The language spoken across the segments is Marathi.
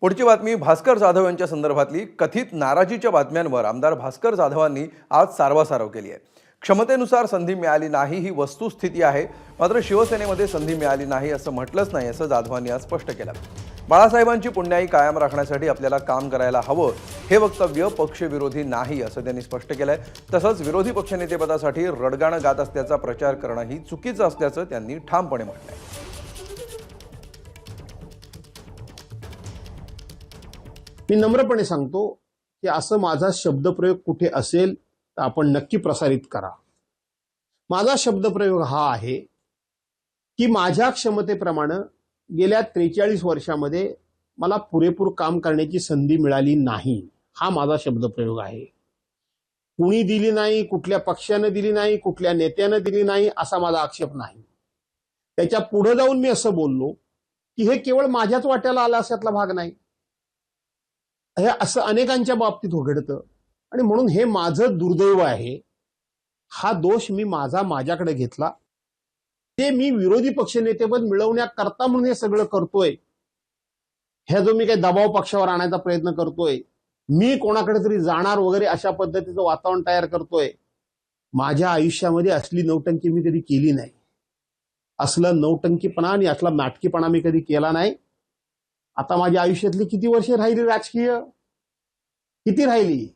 पुढची बातमी भास्कर जाधव यांच्या संदर्भातली कथित नाराजीच्या बातम्यांवर आमदार भास्कर जाधवांनी आज सारवासारव केली आहे। क्षमतेनुसार संधी मिळाली नाही ही वस्तुस्थिती आहे, मात्र शिवसेनेमध्ये संधी मिळाली नाही असं म्हटलंच नाही असं जाधवांनी आज स्पष्ट केलं। बाळासाहेबांची पुण्याई कायम राखण्यासाठी आपल्याला काम करायला हवं हे वक्तव्य पक्षविरोधी नाही असं त्यांनी स्पष्ट केलंय। तसंच विरोधी पक्षनेतेपदासाठी रडगाणं गात असल्याचा प्रचार करणं ही चुकीचं असल्याचं त्यांनी ठामपणे म्हटलंय। मी नम्रपणे सांगतो की असं माझा शब्दप्रयोग कुठे असेल तर आपण नक्की प्रसारित करा। माझा शब्दप्रयोग हा आहे की माझ्या क्षमतेप्रमाणे गेल्या 43 वर्षामध्ये मला पुरेपूर काम करण्याची संधी मिळाली नाही, हा माझा शब्दप्रयोग आहे। कुणी दिली नाही, कुठल्या पक्षाने दिली नाही, कुठल्या नेत्याने दिली नाही असा माझा आक्षेप नाही। त्याच्या पुढे जाऊन मी असं बोललो की हे केवळ माझ्याच वाट्याला आलं अशातला भाग नाही, हे असं अनेकांच्या बाबतीत घडतं आणि म्हणून हे माझं दुर्दैव आहे। हा दोष मी माझ्याकडे घेतला। ते मी विरोधी पक्षनेतेपद मिळवण्याकरता म्हणून हे सगळं करतोय, हे जो मी काही दबाव पक्षावर आणायचा प्रयत्न करतोय, मी कोणाकडे तरी जाणार वगैरे अशा पद्धतीचं वातावरण तयार करतोय, माझ्या आयुष्यामध्ये असली नौटंकी मी कधी केली नाही। असलं नौटंकीपणा आणि असला नाटकीपणा मी कधी केला नाही। आता माझ्या आयुष्यातली किती वर्षे राहिली राजकीय, किती राहिली?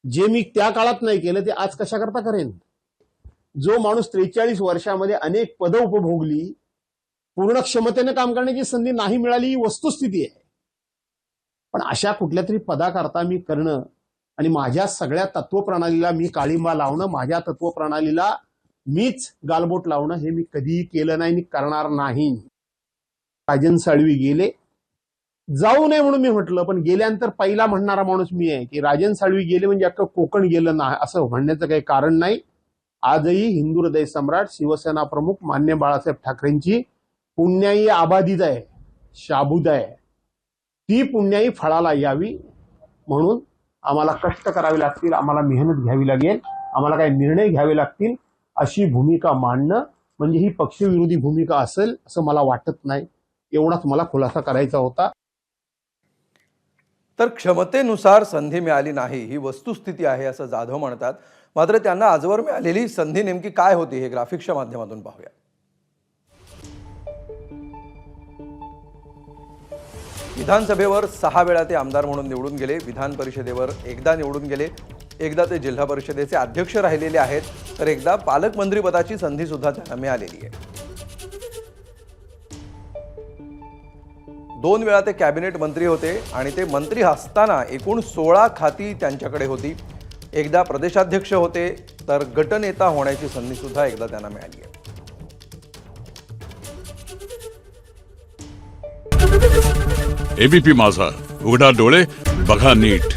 जे मी त्या काळात नाही केलं ते आज कशा करता करेन? जो माणूस 43 वर्षामध्ये अनेक पद उपभोगली, पूर्ण क्षमतेने काम करण्याची संधी नाही मिळाली ही वस्तुस्थिती आहे। पण अशा कुठल्या तरी पदाकरता मी करणं आणि माझ्या सगळ्या तत्वप्रणालीला मी काळिंबा लावणं, माझ्या तत्वप्रणालीला मीच गालबोट लावणं हे मी कधीही केलं नाही आणि करणार नाही। राजन साळवी गेले, जाऊ नये म्हणून मी म्हटलं, पण गेल्यानंतर पहिला म्हणणारा माणूस मी आहे की राजन साळवी गेले म्हणजे अख्खं कोकण गेलं नाही असं म्हणण्याचं काही कारण नाही। आजही हिंदू हृदय सम्राट शिवसेना प्रमुख मान्य बाळासाहेब ठाकरेंची पुण्याई आबादीत आहे, शाबूत आहे। ती पुण्याई फळाला यावी म्हणून आम्हाला कष्ट करावे लागतील, आम्हाला मेहनत घ्यावी लागेल, आम्हाला काही निर्णय घ्यावे लागतील। अशी भूमिका मांडणं म्हणजे ही पक्षविरोधी भूमिका असेल असं मला वाटत नाही। एवढाच मला खुलासा करायचा होता। तर क्षमतेनुसार संधी मिळाली नाही ही वस्तुस्थिती आहे असं जाधव म्हणतात, मात्र त्यांना आजवर मिळालेली संधी नेमकी काय होती हे ग्राफिक्सच्या माध्यमातून पाहूया। विधानसभेवर 6 वेळा ते आमदार म्हणून निवडून गेले, विधान परिषदेवर एकदा निवडून गेले, एकदा ते जिल्हा परिषदेचे अध्यक्ष राहिलेले आहेत, तर एकदा पालकमंत्रीपदाची संधी सुद्धा त्यांना मिळालेली आहे। 2 वेळा ते कॅबिनेट मंत्री होते आणि ते मंत्री असताना एकूण 16 खाती त्यांच्याकडे होती। एकदा प्रदेशाध्यक्ष होते, तर गटनेता होण्याची संधी सुद्धा एकदा त्यांना मिळाली आहे। एबीपी माझा, उघडा डोळे बघा नीट।